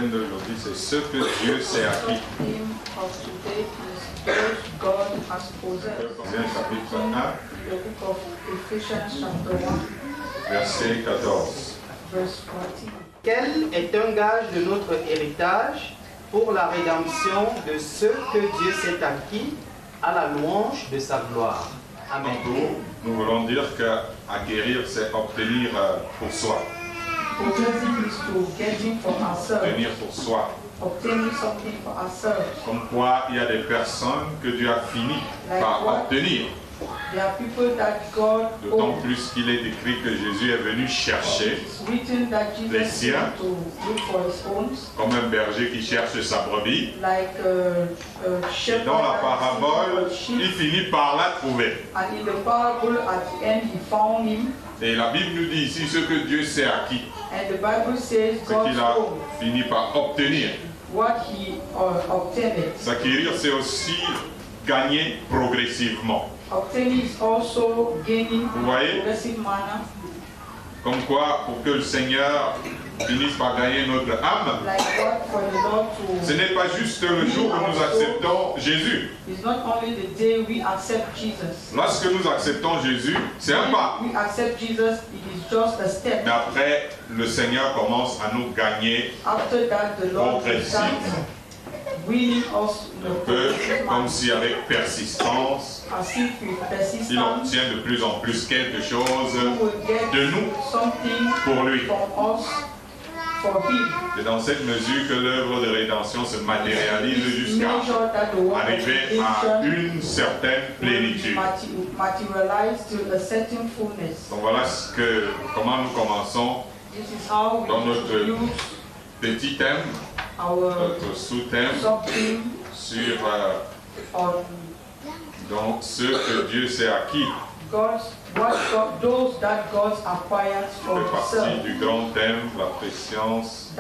thème d'aujourd'hui, c'est ce que Dieu s'est acquis. Colossiens chapitre 1, verset 14. Quel est un gage de notre héritage pour la rédemption de ceux que Dieu s'est acquis à la louange de sa gloire. Amen. Nous voulons dire qu'acquérir, c'est obtenir pour soi. Obtenir pour soi. Comme quoi, il y a des personnes que Dieu a fini par obtenir. D'autant plus qu'il est écrit que Jésus est venu chercher les siens, comme un berger qui cherche sa brebis. Et dans la parabole, il finit par la trouver. Et la Bible nous dit ici ce que Dieu s'est acquis, ce qu'il a fini par obtenir. S'acquérir, c'est aussi gagner progressivement. Vous voyez? Comme quoi, pour que le Seigneur finisse par gagner notre âme, ce n'est pas juste le jour où nous acceptons Jésus. Lorsque nous acceptons Jésus, c'est un pas. Mais après, le Seigneur commence à nous gagner progressivement. Un peu comme si avec persistance, il obtient de plus en plus quelque chose de nous pour lui. C'est dans cette mesure que l'œuvre de rédemption se matérialise jusqu'à arriver à une certaine plénitude. Donc voilà comment nous commençons dans notre petit thème, notre sous-thème sur donc ce que Dieu s'est acquis. C'est partie du grand thème, la préscience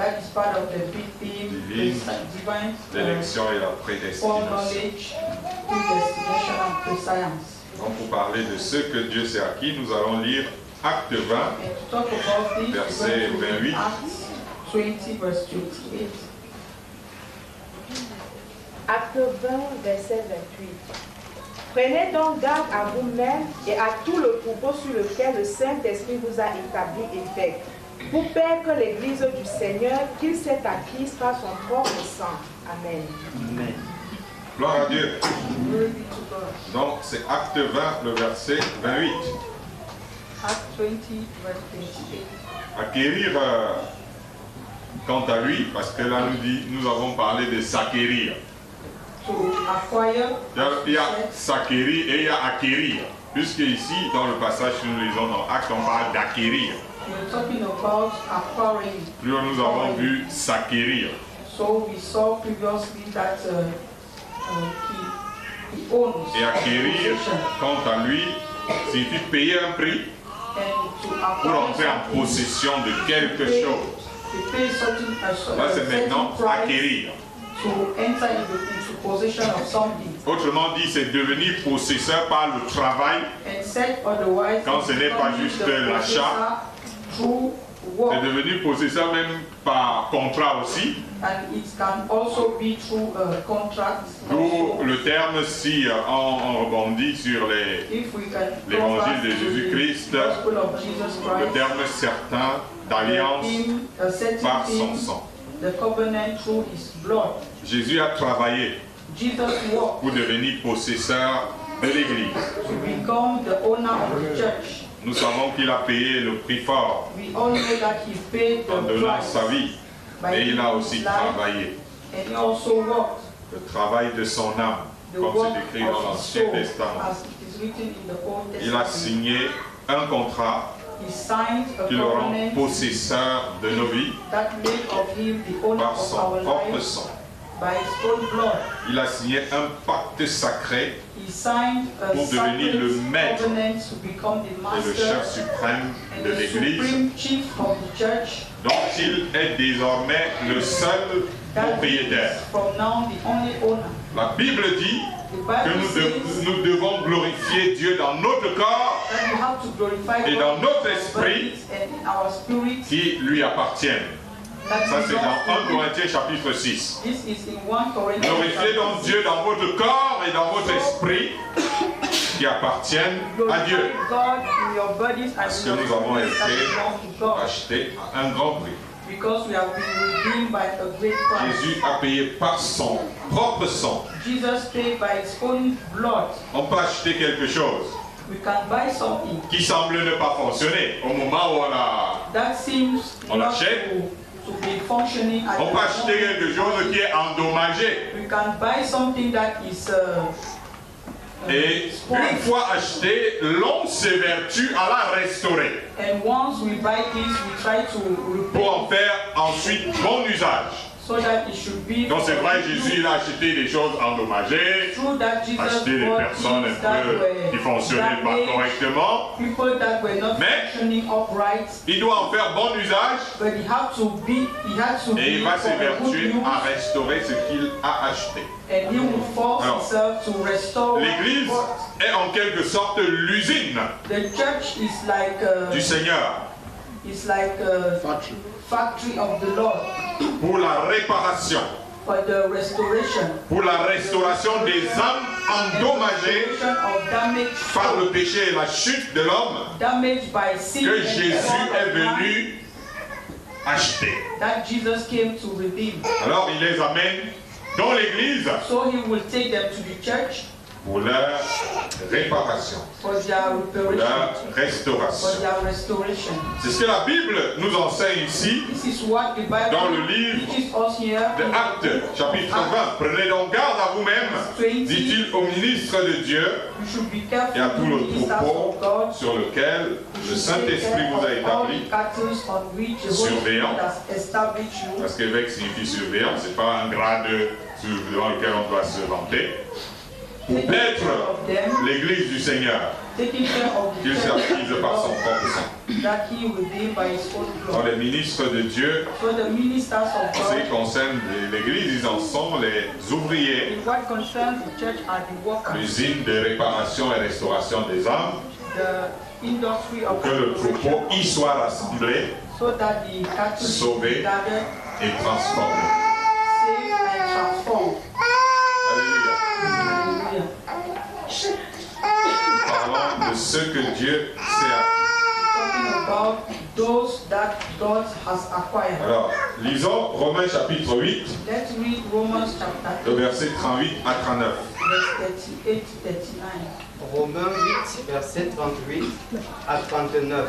divine, l'élection et la prédestination. Donc pour parler de ce que Dieu s'est acquis, nous allons lire Acte 20, verset 28. Acte 20, verset 28. Prenez donc garde à vous-même et à tout le troupeau sur lequel le Saint-Esprit vous a établi évêque, pour faire que l'Église du Seigneur, qu'il s'est acquise par son propre sang. Amen. Amen. Gloire à Dieu. Donc c'est Acte 20, le verset 28. Acte 20, verset 28. Acquérir, quant à lui, parce que là nous avons parlé de s'acquérir. Il y a s'acquérir et il y a acquérir. Puisque ici, dans le passage que nous lisons dans Acte, on parle d'acquérir. Plus nous avons vu s'acquérir. Et acquérir, quant à lui, signifie payer un prix pour entrer en possession de quelque chose. Là, c'est maintenant acquérir. Autrement dit, c'est devenir possesseur par le travail, quand ce n'est pas juste l'achat. C'est devenir possesseur même par contrat aussi. D'où le terme, si on rebondit sur l'évangile de Jésus-Christ, le terme certain d'alliance par son sang. Jésus a travaillé pour devenir possesseur de l'Église. Nous savons qu'il a payé le prix fort en donnant sa vie, mais il a aussi travaillé. Le travail de son âme, comme c'est écrit dans l'Ancien Testament. Il a signé un contrat qui le rend possesseur de nos vies par son propre sang. Il a signé un pacte sacré pour devenir le maître et le chef suprême de l'Église, dont il est désormais le seul propriétaire. La Bible dit que nous devons glorifier Dieu dans notre corps et dans notre esprit qui lui appartiennent. Ça, c'est dans 1 Corinthiens chapitre 6. This is in 1 Corinthians. Glorifiez donc Dieu dans votre corps et dans votre esprit qui appartiennent à Dieu. God in your bodies and Parce que in your nous avons spirits that été belong to God. achetés à un grand prix. Because we have been redeemed by a great price. Jésus a payé par son propre sang. Jesus paid by his own blood. On peut acheter quelque chose We can buy something qui semble ne pas fonctionner au moment où that seems on not l'achète. to be functioning at On the peut acheter moment. quelque chose qui est endommagé. We can buy something that is Et spoiled. une fois acheté, l'on s'évertue à la restaurer And once we buy this, we try to pour en repair faire ensuite bon usage. so that it should be. Donc c'est vrai, Jésus il a acheté des choses endommagées, True that Jesus acheté des bought personnes things that un peu qui were fonctionnaient pas damaged, correctement. people that were not Mais functioning upright, il doit en faire bon usage but he had to be et il va for a good s'évertuer use, à restaurer ce qu'il a acheté. and he will force Alors, himself to restore what he L'Église bought. est en quelque sorte l'usine The church is like du Seigneur factory of the Lord pour la réparation, for the restoration. pour la restauration des âmes endommagées Restoration of damage par le péché et la chute de l'homme damaged by sin que and Jésus fall est of man venu acheter. that Jesus came to redeem. Alors il les amène dans l'église So he will take them to the church pour leur réparation, for their pour leur reparation, for restauration. their restoration. C'est ce que la Bible nous enseigne ici This is what the Bible dans le livre teaches us here. de Actes, chapitre 20. Prenez donc garde à vous-même, dit-il au ministre de Dieu You should be et careful à tout to le ministers troupeau of God. sur lequel You le should take Saint-Esprit care vous a of all établi. the cattle on which the Holy Surveillant. Spirit has established you. Parce qu'évêque signifie surveillant, ce n'est pas un grade devant lequel on doit se vanter. Pour Taking être care of them, l'église du Seigneur, taking care of the qu'il church s'acquise par son propre sang. that he redeemed by his own Dans blood. les ministres de Dieu, So the ministers of en ce qui God, concerne l'église, ils en sont les ouvriers, in what concerns the church, are the workers, l'usine de réparation et restauration des âmes, the industry pour of que le troupeau y soit rassemblé, so that the cattle Sauvé. be gathered, et transformé. saved and transformed. Alléluia. Hallelujah. Nous parlons de ce que Dieu s'est acquis. Talking about those that God has acquired. Alors, lisons Romains chapitre 8, Let's read Romans chapter le 8, verset 38 à 39. verse 38 to 39. Romains 8, verset 38 à 39.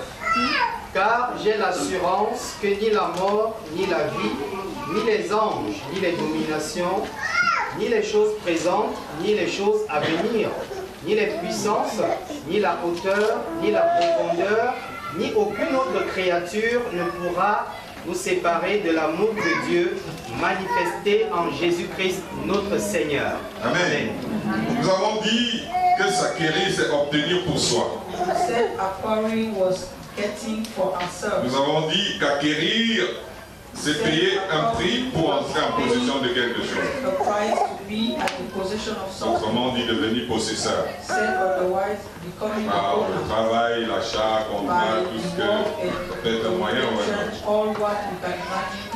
Car j'ai l'assurance que ni la mort, ni la vie, ni les anges, ni les dominations, ni les choses présentes, ni les choses à venir, ni les puissances, ni la hauteur, ni la profondeur, ni aucune autre créature ne pourra nous séparer de l'amour de Dieu manifesté en Jésus-Christ notre Seigneur. Amen. Nous avons dit que s'acquérir, c'est obtenir pour soi. We said acquiring was getting for ourselves. Nous avons dit qu'acquérir, c'est payer un prix pour entrer en possession de quelque chose. The price to be at the possession of something. Autrement dit, devenir possesseur. Said otherwise, becoming the Par le owner. travail, l'achat, contrat, By tout ce the work que and peut-être un moyen ou un autre. church, all what you can imagine,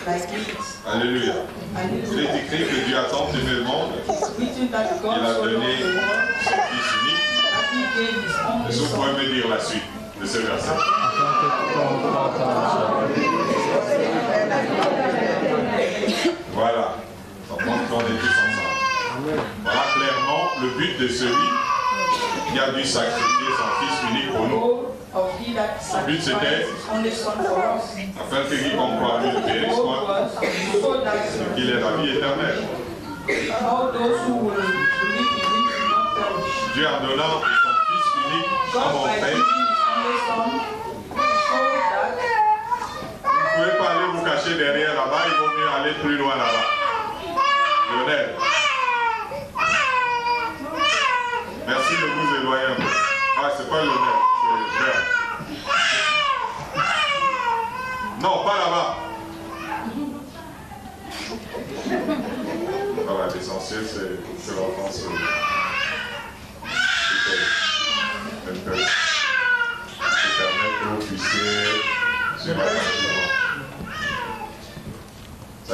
like it. Alléluia. Il Hallelujah. est écrit que Dieu a tant aimé le monde It's written that God qu'il a so loved donné the world son Fils unique. that he gave his only Est-ce que vous pouvez son. me dire la suite de ce verset? Voilà. Donc on est tous ensemble. Voilà clairement le but de celui qui a dû sacrifier son Fils unique pour nous, Goal of he that but c'était- sacrificed his only son for us. afin que quiconque croit en lui ne périsse Goal point, was so that qu'il ait la vie éternelle. all those who will believe in him will not perish. Dieu en donnant son Fils unique à God mon by frère, giving his only son showed that vous ne pouvez pas aller vous cacher derrière là-bas, il vaut mieux aller plus loin là-bas. Lionel. Merci de vous éloigner un peu. Ah, c'est pas Lionel, c'est Bert. Non, pas là-bas. Voilà, l'essentiel c'est l'enfance. Un peu. C'est permettre que vous puissiez suivre attentivement.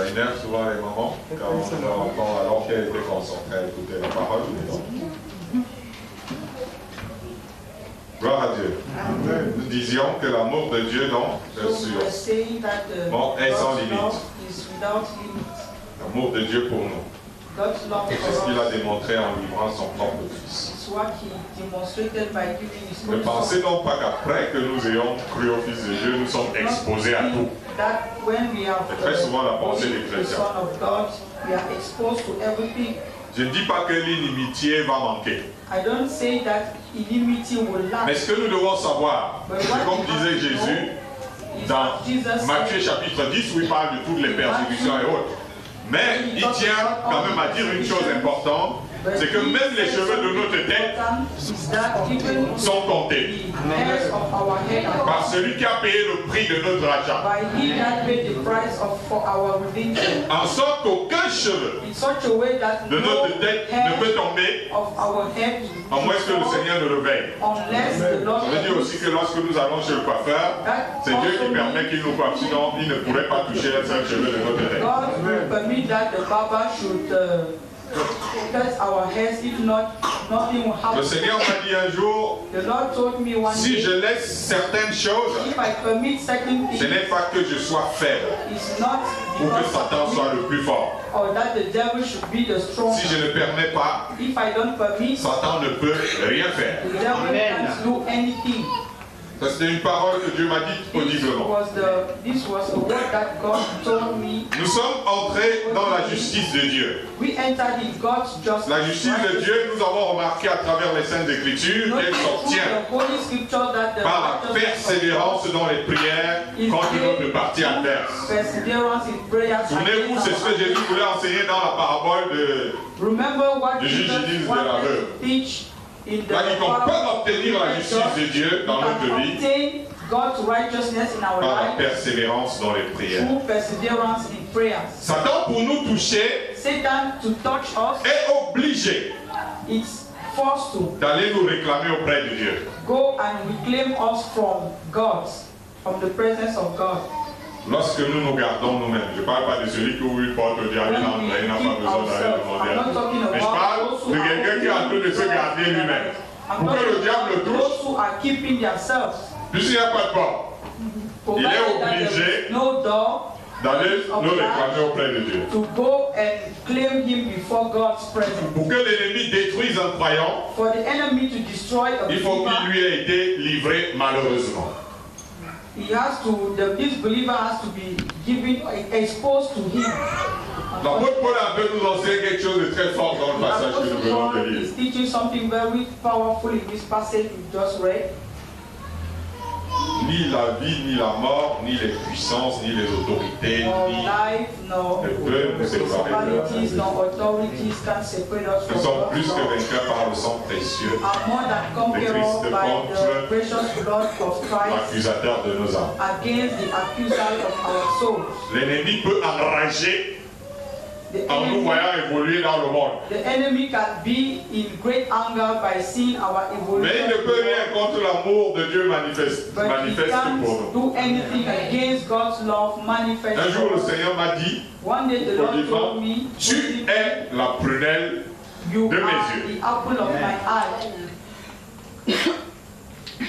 Ça énerve souvent les mamans quand on leur entend alors qu'elle était concentrée à écouter la parole. Gloire à Dieu. Amen. Nous disions que l'amour de Dieu, donc, est sans limite. L'amour de Dieu pour nous. C'est ce qu'il a démontré en livrant son propre Fils. Ne pensez donc pas qu'après que nous ayons cru au Fils de Dieu, nous sommes exposés à tout. C'est très souvent la pensée des chrétiens. Je ne dis pas que l'inimitié va manquer. Mais ce que nous devons savoir, c'est comme disait Jésus dans Matthieu chapitre 10, où il parle de toutes les persécutions et autres. Mais il tient quand même à dire une chose importante, c'est que même les cheveux de notre tête sont comptés par celui qui a payé le prix de notre achat. En sorte qu'aucun cheveu de notre tête ne peut tomber à moins que le Seigneur ne le veille. Ça veut dire aussi que lorsque nous allons chez le coiffeur, c'est Dieu qui permet qu'il nous coiffe, sinon il ne pourrait pas toucher un seul cheveu de notre tête. Le Seigneur m'a dit un jour, si je laisse certaines choses, ce n'est pas que je sois faible ou que Satan soit le plus fort. Si je ne permets pas, Satan ne peut rien faire. Ça, c'était une parole que Dieu m'a dite audiblement. Nous sommes entrés dans la justice de Dieu. La justice de Dieu, nous avons remarqué à travers les Saintes Écritures qu'elle s'obtient par la persévérance dans les prières contre notre partie adverse. Souvenez-vous, c'est ce que Jésus voulait enseigner dans la parabole du juge de la veuve. On peut obtenir la justice de Dieu dans notre vie par la persévérance dans les prières. Satan, pour nous toucher, est obligé d'aller nous réclamer auprès de Dieu. Lorsque nous nous gardons nous-mêmes, je ne parle pas de celui qui porte le diable, il n'a pas besoin d'aller demander. Mais je parle de quelqu'un qui est en train de se garder lui-même. Pour que le diable le touche, puisqu'il n'y a pas de porte, il est obligé d'aller nous réclamer auprès de Dieu. Pour que l'ennemi détruise un croyant, il faut qu'il lui ait été livré malheureusement. This believer has to be exposed to him. L'apôtre Paul a pu nous enseigner quelque chose de très fort dans le passage que nous venons de lire. He's teaching something very powerful in this passage we just read. Ni la vie, ni la mort, ni les puissances, ni les autorités, ni ne peuvent nous séparer de la vie. Nous sommes plus que vainqueurs par le sang précieux de Christ contre l'accusateur de nos âmes. L'ennemi peut enrager en nous voyant évoluer dans le monde. Mais il ne peut rien contre l'amour de Dieu manifeste pour nous. Un jour, le Seigneur m'a dit, tu es la prunelle de mes yeux.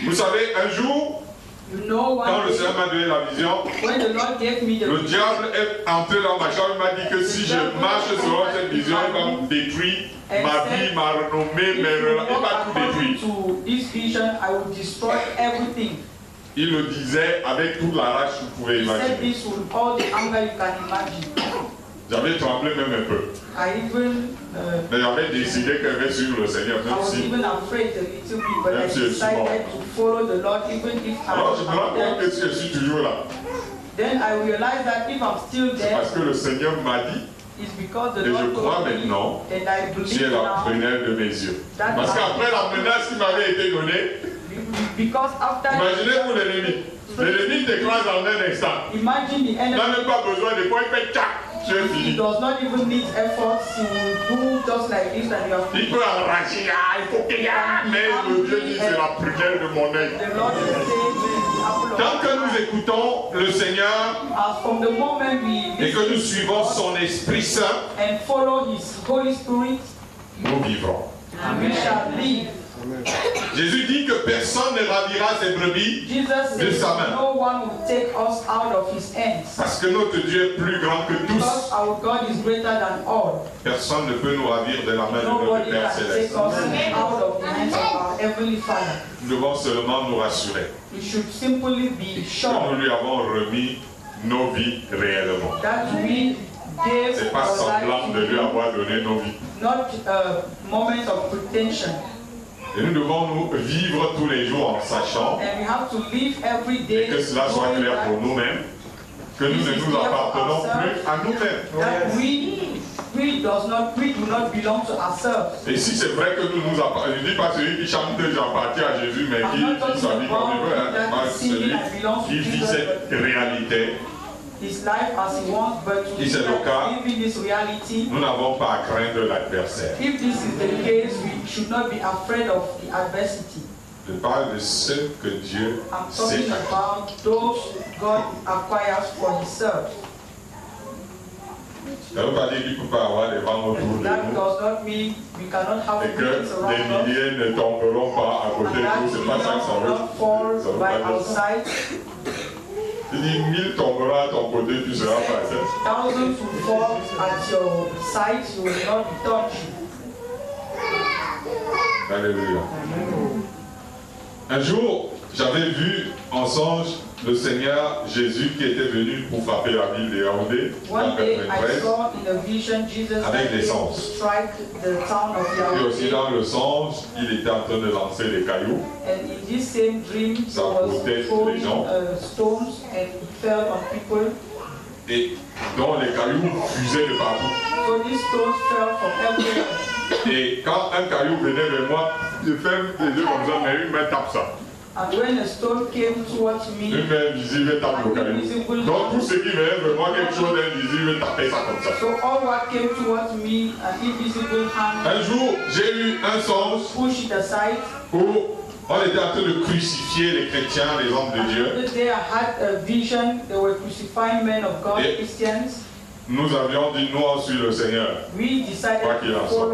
Vous savez, un jour, quand le Seigneur m'a donné la vision, le diable est entré dans ma chambre, il m'a dit que si je marche selon cette vision, il va me détruire ma vie, ma renommée, mes relations, il va tout détruire. Il le disait avec toute la rage que vous pouvez imaginer. J'avais tremblé même un peu. Mais j'avais décidé que je vais suivre le Seigneur, même si je suis mort. Alors je me rends compte que si je suis toujours là, c'est parce que le Seigneur m'a dit, et je crois maintenant, tu es la prunelle de mes yeux. Parce qu'après la menace qui m'avait été donnée, imaginez-vous l'ennemi. L'ennemi t'écrase en un instant. Il n'a même pas besoin de quoi, il fait tchac. Tu es fini. Il peut enrager, il faut qu'il y ait, mais le Dieu dit c'est la prunelle de mon œil. Tant que nous écoutons le Seigneur et que nous suivons son Esprit Saint, nous vivrons. Jésus dit que personne ne ravira ses brebis de sa main. Parce que notre Dieu est plus grand que tous. Personne ne peut nous ravir de la main de notre Père Céleste. Nous devons seulement nous rassurer que nous lui avons remis nos vies réellement. Ce n'est pas semblant de lui avoir donné nos vies. Et nous devons nous vivre tous les jours en sachant et que cela soit clair pour nous-mêmes, que nous ne nous appartenons plus à nous-mêmes. Et si c'est vrai que nous nous appartenons, je ne dis pas celui qui chante que j'appartiens à Jésus, mais qui vit sa vie comme il veut, celui qui vit cette réalité. Si c'est le cas, nous n'avons pas à craindre l'adversaire. Je parle de ce que Dieu s'est acquis. Ça ne veut pas dire qu'il ne peut pas avoir des vents autour de nous et que des milliers ne tomberont pas à côté de nous. Ce n'est pas ça que ça veut dire. Il dit 1000 tomberont à ton côté, tu seras pas seul. Alléluia. Un jour, j'avais vu en songe le Seigneur Jésus qui était venu pour frapper la ville de Yaoundé en 93 avec des songes. Et aussi dans le songe, il était en train de lancer des cailloux. Ça frottait les gens. Et donc les cailloux fusaient de partout. Et quand un caillou venait vers moi, je fais les yeux comme ça, mais une main tape ça. Une main invisible tape le caillou. Donc tout ce qui venait vers moi, quelque chose d'invisible, tapait ça comme ça. Un jour, j'ai eu un songe où on était en train de crucifier les chrétiens, les hommes de Dieu. Et nous avions dit, nous on suit le Seigneur. Quoi qu'il en soit.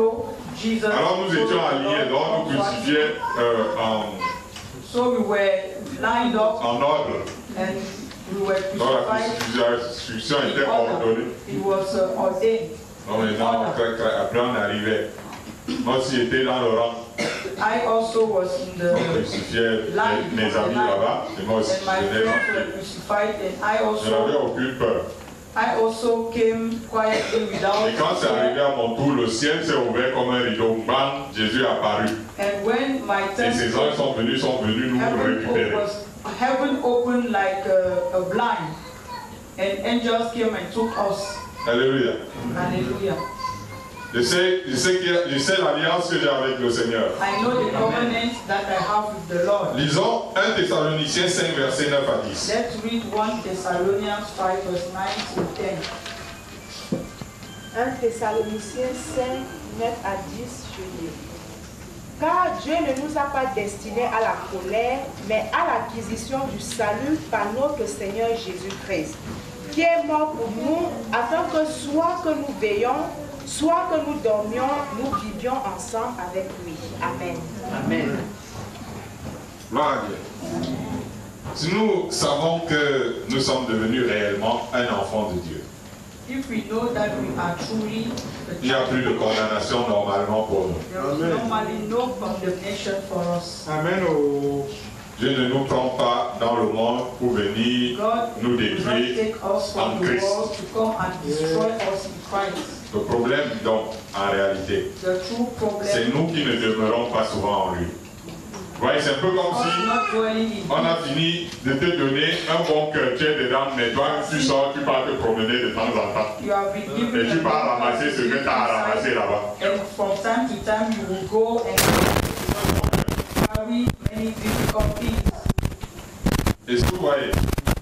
Alors nous étions alignés, donc nous crucifions en ordre. Donc la crucifixion était ordonnée. Donc maintenant, après on arrivait. Moi aussi j'étais dans le rang. On crucifiait mes amis là-bas. Et moi aussi je n'avais aucune peur. Et quand c'est arrivé à mon tour, le ciel s'est ouvert comme un rideau. Bam, Jésus est apparu. Et ses anges sont venus nous récupérer. Heaven opened like a blind, and angels came and took us. Alléluia. Hallelujah. Je sais l'alliance que j'ai avec le Seigneur. I know the covenant that I have with the Lord. Lisons 1 Thessaloniciens 5, versets 9 à 10. Let's read 1 Thessalonians 5, verse 9 to 10. 1 Thessaloniciens 5, 9 à 10, je lis. Car Dieu ne nous a pas destinés à la colère, mais à l'acquisition du salut par notre Seigneur Jésus-Christ, qui est mort pour nous, afin que soit que nous veillions, soit que nous dormions, nous vivions ensemble avec lui. Amen. Amen. Gloire à Dieu. Si nous savons que nous sommes devenus réellement un enfant de Dieu, If we know that we are truly il n'y a plus de condamnation normalement pour nous. there is normally no condemnation for us. Amen. Dieu ne nous prend pas dans le monde pour venir nous God will not détruire take us en from the Christ. world to come and destroy us in Christ. Le problème, donc, en réalité, The true problem c'est nous qui ne demeurons pas souvent en lui. Vous voyez, c'est un peu comme si is not dwelling in on a fini de te donner un bon cœur, tu es dedans, mais toi, tu sors, tu pars te promener de temps en temps. you have been given Et tu pars ramasser ce que tu as ramassé là-bas. and from time to time you will go and carry many difficult things. Est-ce que vous voyez?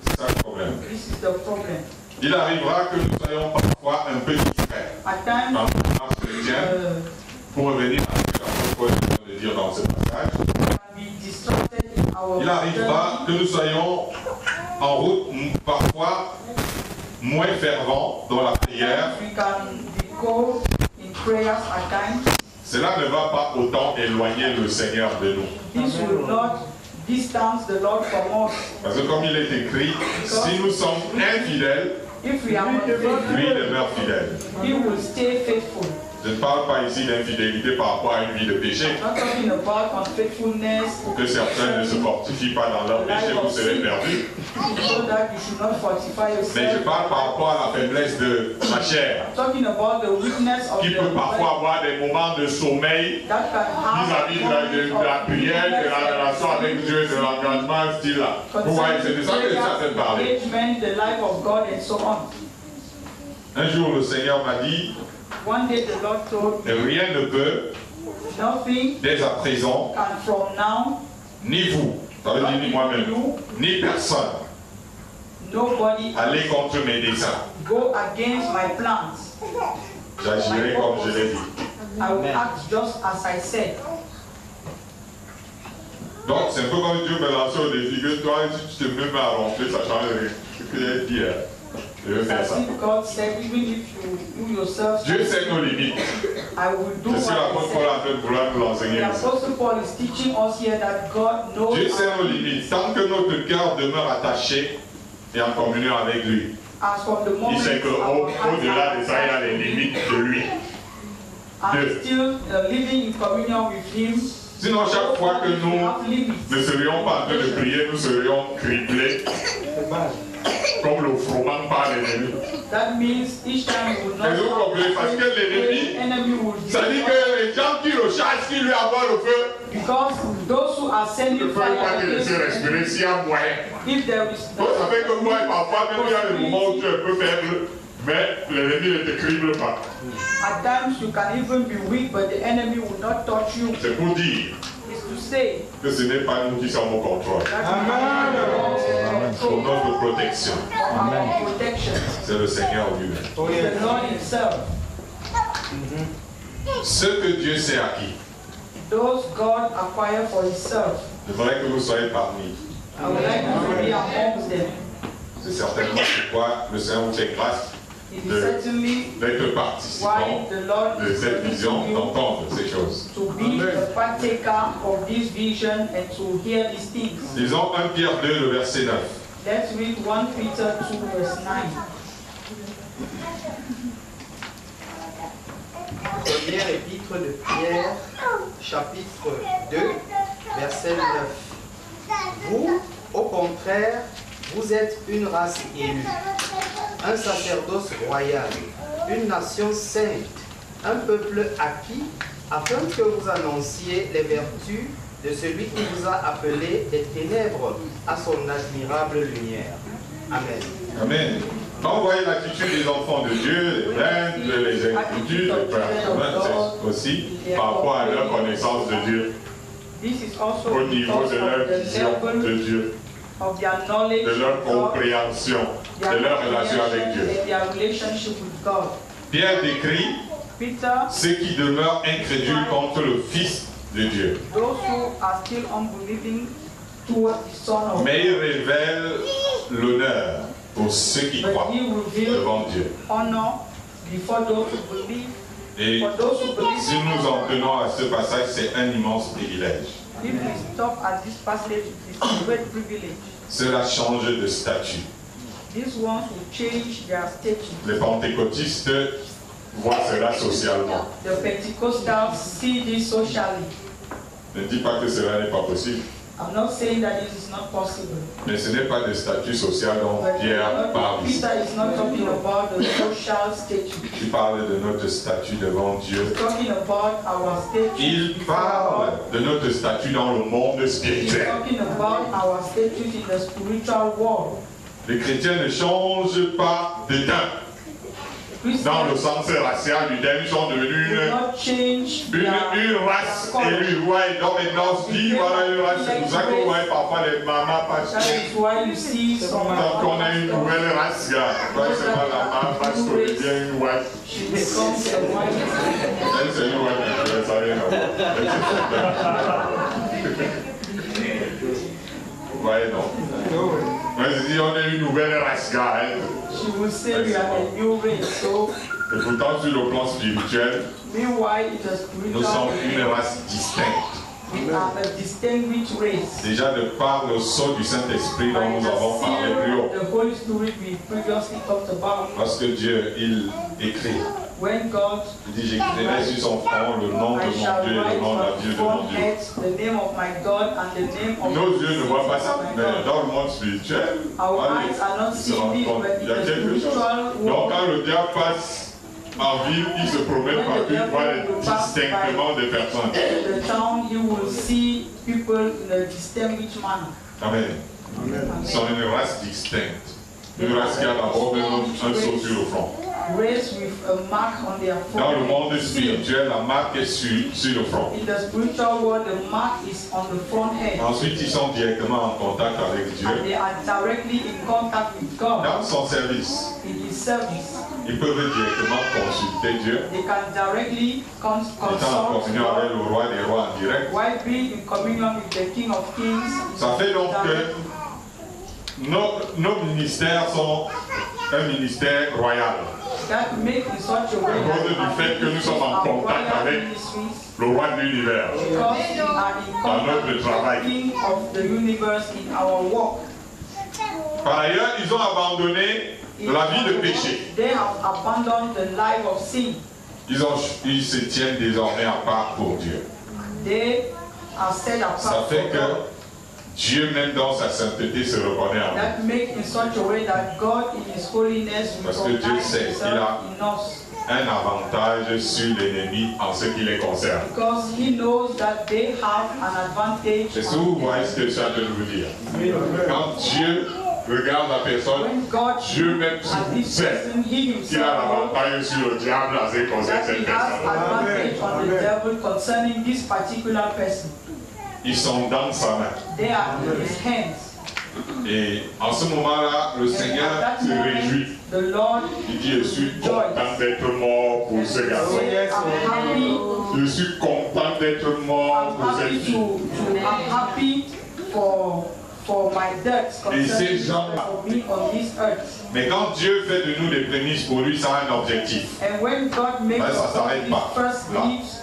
C'est ça le problème. This is the problem. Il arrivera que nous soyons parfois un peu distraits At times, dans notre marche chrétienne pour revenir à ce que l'apôtre Paul vient de dire dans ce passage. be distracted in il arrivera que nous soyons en route parfois moins fervents dans la prière. Cela ne va pas autant éloigner le Seigneur de nous. Parce que comme il est écrit, si nous sommes infidèles, lui demeure fidèle. Je ne parle pas ici d'infidélité par rapport à une vie de péché. Pour que certains ne se fortifient pas dans leur péché, vous serez perdus. Mais je parle par rapport à la faiblesse de ma chair, qui peut parfois avoir des moments de sommeil vis-à-vis de la prière, de la relation avec Dieu, de l'engagement, style là. Vous voyez, c'est de ça que je suis en train de parler. Un jour, le Seigneur m'a dit, rien ne peut, dès à présent, ni vous, ça veut dire ni moi-même, ni personne, aller contre mes desseins. J'agirai comme je l'ai dit. Donc c'est un peu comme Dieu me lançait au défi que toi, si tu te mets à ronfler, ça change rien. Ce que j'ai dit, je vais faire ça. Dieu sait nos limites. Je suis l'apôtre Paul en train de vouloir nous l'enseigner. Dieu sait nos limites. Tant que notre cœur demeure attaché et en communion avec lui, il sait qu'au-delà de ça, il y a les limites de lui. Sinon, chaque fois que nous ne serions pas en train de prier, nous serions criblés comme le froment par l'ennemi. Et vous comprenez, parce que l'ennemi, ça dit que les gens qui le chassent, qui lui envoient le feu, ne peuvent pas te laisser respirer s'il y a moyen. Donc ça fait que moi, parfois, même il y a des moments où tu es un peu faible, mais l'ennemi ne te crible pas. At times you can even be weak, but the enemy will not touch you. C'est pour dire que ce n'est pas nous qui sommes au contrôle. Amen. Pour notre protection. Amen. C'est le Seigneur lui-même. Ce que Dieu s'est acquis, those God acquire for Himself. Je voudrais que vous soyez parmi. I would like to be amongst them. C'est certainement pourquoi le Seigneur vous fait grâce d'être participant de cette vision, d'entendre ces choses. Lisons 1 Pierre 2, le verset 9. Let's read 1 Peter 2, verse 9. Première épître de Pierre, chapitre 2, verset 9. Vous, au contraire, vous êtes une race élue, un sacerdoce royal, une nation sainte, un peuple acquis, afin que vous annonciez les vertus de celui qui vous a appelé des ténèbres à son admirable lumière. Amen. Amen. Quand vous voyez l'attitude des enfants de Dieu, les plaintes, les inquiétudes, c'est aussi par rapport à leur connaissance de Dieu, au niveau de leur vision de Dieu, de leur compréhension, de leur relation avec Dieu. Pierre décrit ceux qui demeurent incrédules contre le Fils de Dieu. Mais il révèle l'honneur pour ceux qui croient devant Dieu. Et si nous en tenons à ce passage, c'est un immense privilège. Cela change de statut. Les pentecôtistes voient cela socialement. Ne dis pas que cela n'est pas possible. I'm not saying that it is not possible. Mais ce n'est pas de statut social dont Pierre parle ici. Peter is not talking about the social status. Il parle de notre statut devant Dieu. He's talking about our status. Il parle de notre statut dans le monde spirituel. He's talking about our status in the spiritual world. Les chrétiens ne changent pas de teint. Dans le sens racial du thème, ils sont devenus une race élue. Ouais, donc maintenant on se dit, voilà une race, c'est pour ça que vous voyez parfois les mamans parce qu'on a une nouvelle race, là. C'est pas la maman parce qu'on devient une white. Elle, c'est une white, ça rien à voir. Vous voyez, non? Mais si on est une nouvelle race, guys. She will say we are a new race. So, Et pourtant, sur le plan spirituel, meanwhile, in the nous sommes une spiritual race distincte. we are a distinguished race. Déjà de par le sceau du Saint-Esprit dont By nous the avons parlé plus seal haut. of the Holy Spirit we previously talked about. Parce que Dieu, il écrit. When God, Il dit, j'écrirai sur son front le nom de I mon shall Dieu et le write nom de la on Dieu the de mon Dieu. forehead the name of my God and the name of Nos yeux ne voient pas ça, my mais God. dans le monde spirituel, Our allez, eyes are not ils se seeing rendent this, compte. but Il in y a the quelque chose. spiritual Donc world, quand le diable passe en ville, il se promène partout, il voit distinctement des personnes. in the town, you will see people in a distinguished manner. Amen. Ils sont une race distincte. Une race qui a d'abord même un saut sur le front. Race with a mark on their Dans le monde forehead. spirituel, la marque est sur le front. In the spiritual world, the mark is on the front head. Ensuite, ils sont directement en contact avec And Dieu. they are directly in contact with God Dans son service, in His service. ils peuvent directement consulter Dieu. They can directly Étant en consult communion avec God le roi des rois en direct. while being in communion with the King of Kings. Ça fait donc que nos ministères sont un ministère royal. That make in such a way À cause du fait que nous sommes en contact avec le roi de l'univers. because we are in Dans notre contact with travail. the King of the universe in our walk. Par ailleurs, ils ont abandonné la vie de péché. They have abandoned the life of sin. Ils se tiennent désormais à part pour Dieu. They are set apart Ça fait for que God. Dieu, même dans sa sainteté, se reconnaît en nous. That make in such a way that God in His holiness will Parce que Dieu recognize sait Himself qu'il a- in us. Un avantage sur l'ennemi en ce qui les concerne. Because He knows that they have an advantage. C'est ce que vous voyez ce que je suis en train de vous dire. Quand Dieu regarde la personne, When God Dieu même at this sait person, He qu'il a Himself knows l'avantage sur le diable en ce qui concerne that He cette has personne. advantage on the devil concerning this particular person. Ils sont dans sa main. They are in His hands. Et en ce moment-là, le And Seigneur at that se moment, réjouit. the Lord Il dit, je suis content d'être mort pour ce garçon. says, I'm happy. Je suis content d'être mort I'm pour cette happy fille. I'm happy for my death Et ces concerning gens-là, for me on this earth. mais quand Dieu fait de nous des prémices pour lui, ça a un objectif. And when God makes Ben, ça us s'arrête these pas. first Là. leaves,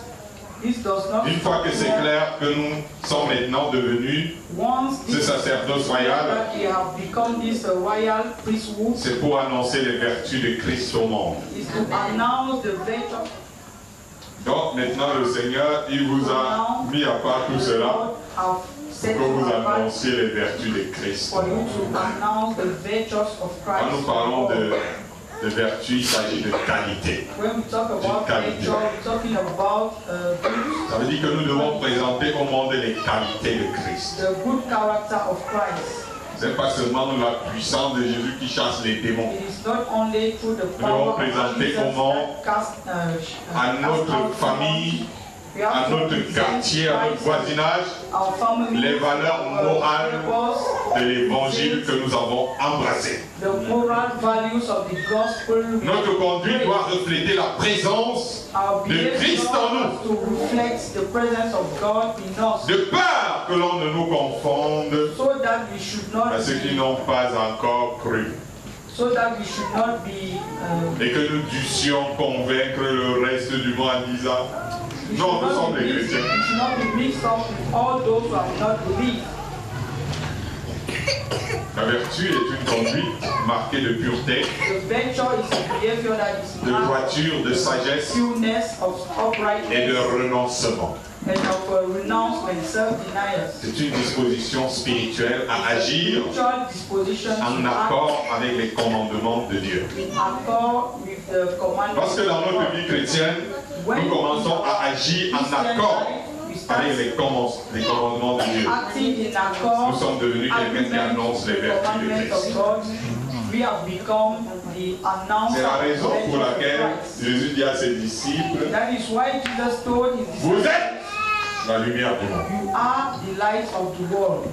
this does not Une fois que c'est clair que nous sommes maintenant devenus once ce this sacerdoce royal, that we have become this royal priesthood c'est pour annoncer les vertus de Christ au monde. is to announce the virtue. Donc maintenant le Seigneur, il vous a mis à part tout cela God have set pour que vous you apart annonciez les vertus de Christ. for you to announce the virtues of Quand nous Christ. parlons de vertus, il s'agit de qualité. When we talk about qualité. virtue, we're talking about good, Ça veut dire que nous devons présenter au monde les qualités de Christ. the good character of Christ. Ce n'est pas seulement la puissance de Jésus qui chasse les démons. It is not only through the Nous power devons of présenter Jesus comment that cast, à cast notre out famille, demons. We have à to notre present quartier, à notre Christ, voisinage, our family, les valeurs morales neighbors, de l'évangile que nous avons embrassé. the moral values of the gospel. Notre conduite doit refléter la présence Our de behavior Christ en nous, has to reflect the presence of God in us, de peur que l'on ne nous confonde so that we should not à ceux qui be, n'ont pas encore cru so that we should not be et que nous dussions convaincre le reste du monde en disant we non, nous should sommes not be des mixed- chrétiens. we should not be mixed up with all those who have not believed. La vertu est une conduite marquée de pureté, The virtue is a behavior that is de marked droiture, de sagesse pureness of et de uprightness renoncement. and of renouncement, self-denial. C'est une disposition spirituelle à agir Spiritual disposition en to act accord avec les commandements de Dieu. in accord with the commandments Parce que dans of notre God. vie chrétienne, nous commençons à agir en Christian accord life, we start avec les commandements de Dieu. acting in accord, Nous sommes devenus quelqu'un qui annonce les vertus de commandments of Christ. God. We have become the announcer C'est la of the raison pour virtues of laquelle Christ. Jésus dit à ses disciples, That is why Jesus told his vous disciples, êtes la lumière du monde. you are the light of the world.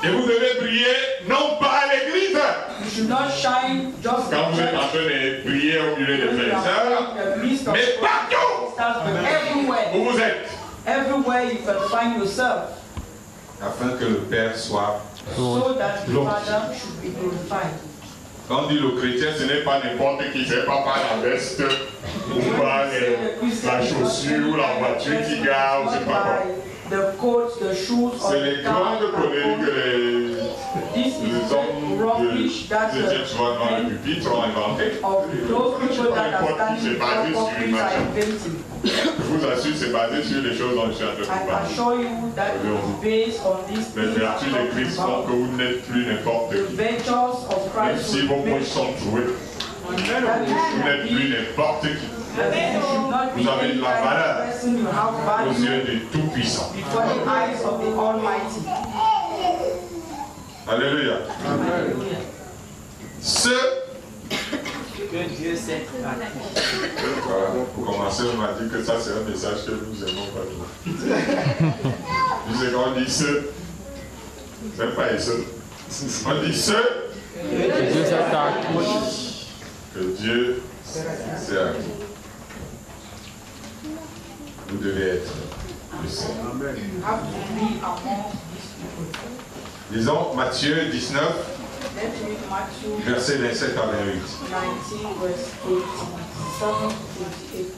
Et vous devez briller non pas à l'église. You should not shine just Quand in vous êtes en church, train de prier au milieu des when you frères et sœurs, are in the midst of mais partout sisters, but où everywhere, vous êtes. everywhere you can find yourself. afin que le Père soit so that the glorifié. Father should be glorified. Quand on dit le chrétien, ce n'est pas n'importe qui, c'est pas par la veste ou par la chaussure ou la voiture qui garde, c'est pas quoi. The coats, the shoes, or C'est les the grandes car, conneries que this is les the hommes rubbish that de the souvent devant le men pupitre ont inventé. of those people that are standing in front of you are inventing. Je vous assure, c'est basé sur les choses dont je suis en train de I vous can parler. show you that it is based on these Les things I'm vertus de Christ talking font que about. vous n'êtes plus n'importe The qui. virtues of Même Christ si vos will make poches sont trouées, vous n'êtes plus n'importe qui. you should not be Vous avez any de la kind valeur of person. You have aux value yeux du Tout-Puissant. before the eyes of the Almighty. Alléluia. Hallelujah. Ceux, Que Dieu s'est gratifié. voilà, pour commencer, on m'a dit que ça c'est un message que nous aimons pas nous. Nous sais quand on dit ceux, c'est pas les ceux. On dit ceux Que Dieu s'est acquis. que Dieu s'est acquis. Vous devez être le Seigneur. You have to be among these people. Disons Matthieu 19, Let's read Matthew versets 27 à 28. 19, verse 27 to 28.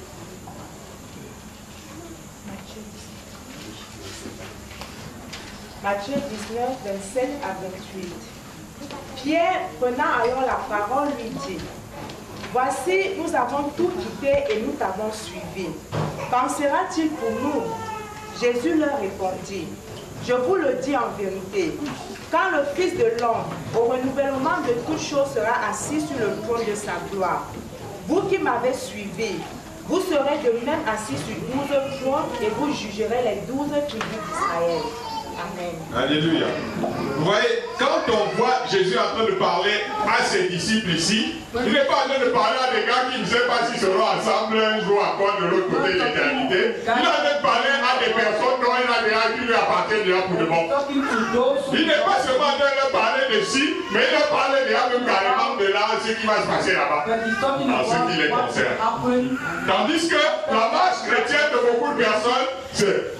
Matthieu 19, 27 à 28. Pierre, prenant alors la parole, lui dit, « Voici, nous avons tout quitté et nous t'avons suivi. Qu'en sera-t-il pour nous ?» Jésus leur répondit, « Je vous le dis en vérité, quand le Fils de l'homme, au renouvellement de toutes choses, sera assis sur le trône de sa gloire, vous qui m'avez suivi, vous serez de même assis sur 12 trônes et vous jugerez les 12 tribus d'Israël. » Amen. Alléluia. Vous voyez, quand on voit Jésus en train de parler à ses disciples ici, il n'est pas en train de parler à des gars qui ne savent pas s'ils seront ensemble un jour à quoi de l'autre côté de l'éternité. Il est en train de parler à des personnes dont il a déjà qui lui appartiennent déjà pour de bon. Talking to those who Il n'est pas seulement en train de parler de ci, mais il a parlé déjà même carrément de là, ce qui va se passer là-bas. but he's talking En ce about qui les what will concerne. happen. Tandis que la marche chrétienne de beaucoup de personnes, c'est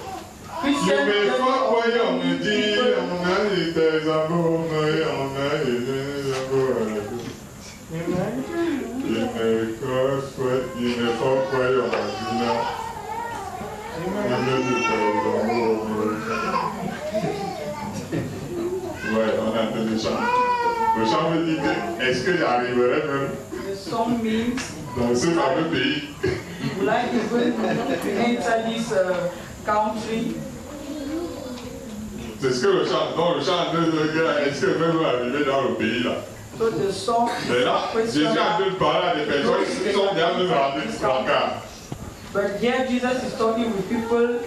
Christian mais journey pas of croyant me many dit, people. on a eu des amours, mais on a eu des amours. Il n'est pas croyant, il n'a eu des amours. Ouais, on a entendu le chant. Le chant me dit que, est-ce que j'arriverai même The song means, dans ce fameux pays? will I even enter this country? C'est ce que le chant, non, le chant de est-ce que même arriver dans le pays là? So the song Mais is là, a question. Jésus est en train de parler à des personnes qui sont déjà même rendus brancard. But here Jesus is talking with people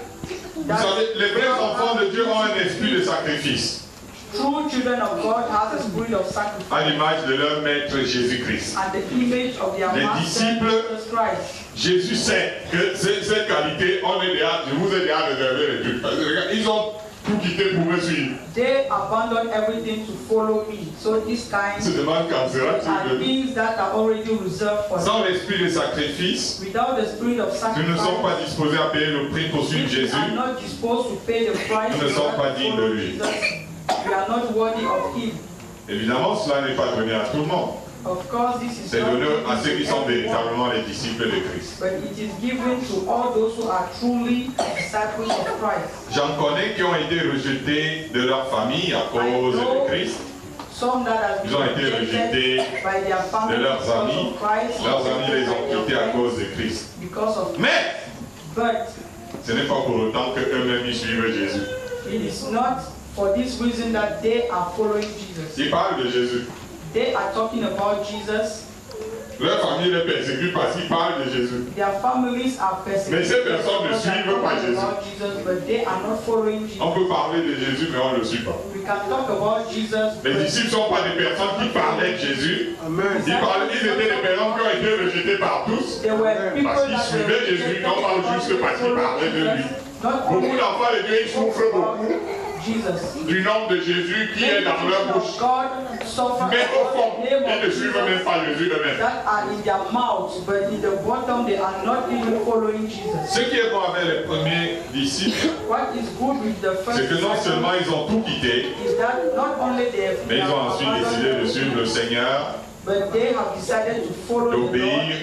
Vous that savez, les vrais enfants de Dieu ont un esprit de sacrifice, true children of God has a spirit of à sacrifice l'image de leur maître Jésus-Christ. and the image of their Les master disciples- Jesus Christ. Jésus sait que cette qualité, je vous ai déjà réservé les trucs. Parce que regarde, ils ont tout quitté pour me suivre. They abandon everything to follow me. So this kind Ils se demandent quand are sera-t-il de nous. things that are already reserved for them. Sans l'esprit de sacrifice, Without the spirit of nous ne sommes sacrifice, pas disposés à payer le prix pour suivre we Jésus. are not disposed to pay the price. Nous ne in sommes order pas to dignes follow de lui. Jesus. We are not worthy of him. Évidemment, cela n'est pas donné à tout le monde. Of course, this is C'est not donné given à ceux qui to sont everyone, véritablement les disciples de Christ. but it is given to all those who are truly disciples of Christ. J'en connais qui ont été rejetés de leur famille à cause de Christ. Some that have Ils ont été been rejetés rejected by their family de leurs because amis. of Christ, Leurs amis les ont by their quittés à friends cause de Christ. because of Mais but ce n'est pas pour autant qu'eux-mêmes ils suivent Jésus. it is not for this reason that they are following Jesus. Ils parlent de Jésus. They are talking about Jesus. Leur famille les persécute parce qu'ils parlent de Jésus. Their families are persecuted. Mais ces personnes ne because they are suivent pas talking Jésus. about Jesus, but they are not following Jesus. On peut parler de Jésus, mais on ne le suit pas. We can talk about Jesus. Les but disciples ne sont pas des personnes qui parlaient de Jésus. Amen. Ils étaient des personnes qui ont été rejetées par tous. There were people Parce qu'ils that suivaient were Jésus, non pas juste parce qu'ils parlaient de lui. Not Beaucoup only d'enfants de Dieu, ils souffrent beaucoup du nom de Jésus qui est dans leur bouche. Mais au fond, ils ne suivent même pas Jésus eux-mêmes. Ce qui est bon avec les premiers disciples, c'est que non seulement ils ont tout quitté, mais ils ont ensuite décidé de suivre le Seigneur, d'obéir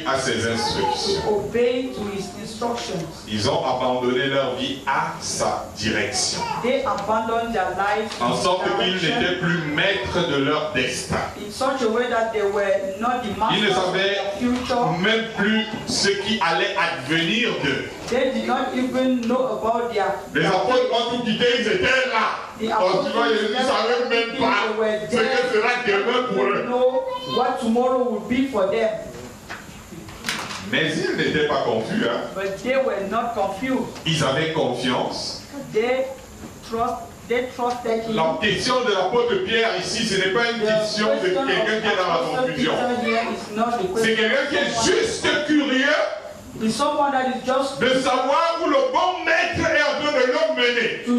à ses instructions. Ils ont abandonné leur vie à sa direction. En sorte qu'ils n'étaient plus maîtres de leur destin. Ils ne savaient même plus ce qui allait advenir d'eux. Les apôtres ont tout quitté, ils étaient là. Ils ne savaient même pas ce que sera demain pour eux. Mais ils n'étaient pas confus. Hein? Ils avaient confiance. La question de l'apôtre Pierre ici, ce n'est pas une question de quelqu'un qui est dans la confusion. C'est quelqu'un qui est juste curieux de savoir où le bon maître est en train de l'emmener. Ce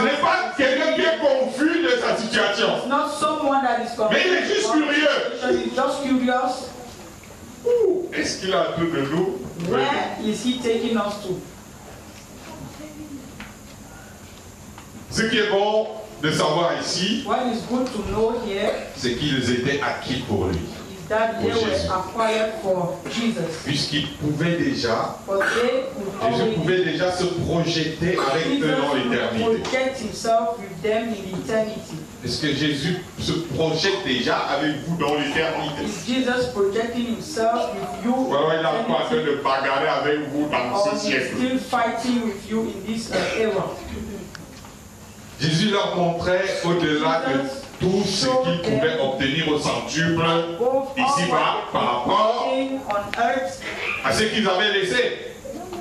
n'est pas quelqu'un qui est confus de sa situation. Mais il est juste curieux. Où est-ce qu'il a un peu de nous? Where is he taking us to? Ce qui est bon de savoir ici, What is good to know here c'est qu'ils étaient acquis pour lui. is that they were acquired for Jesus. Puisqu'ils pouvaient déjà, Jésus pouvait déjà se projeter avec eux dans l'éternité. Project himself with them in eternity. Est-ce que Jésus se projette déjà avec vous dans l'éternité? Is Jesus projecting himself with you Ou alors il in est en train eternity? de bagarrer avec vous dans Or ce he's siècle? still fighting with you in this era? Jésus leur montrait au-delà de tout ce qu'ils pouvaient obtenir au centuple ici-bas par rapport à ce qu'ils avaient laissé.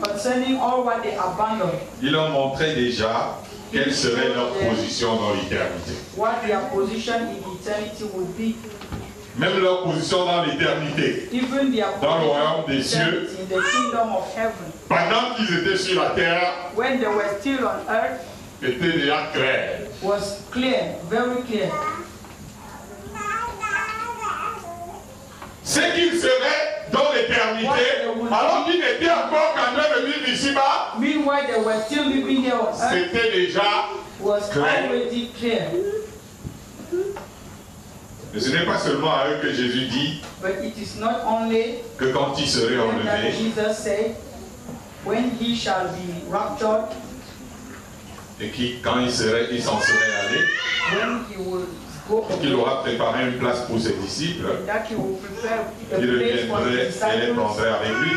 Concerning all what they abandoned, Il leur montrait déjà quelle serait leur position dans l'éternité. what their position in eternity would be. Même leur position dans l'éternité, Even their dans le royaume des position cieux, in the kingdom of heaven, pendant qu'ils étaient sur la terre, when they were still on earth, était déjà clair. was clear, very clear. Ce qu'ils seraient dans l'éternité, alors qu'ils n'étaient encore qu'en train de vivre ici-bas, Meanwhile, they were still living here on earth, c'était déjà was clair. already clear. Mais ce n'est pas seulement à eux que Jésus dit But it is not only que quand il serait that enlevé, Jesus said, when he shall be raptured, et quand il s'en serait allé, when he will go qu'il away, aura préparé une place pour ses disciples, that he will prepare a il place for reviendrait his et les disciples, prendrait avec lui.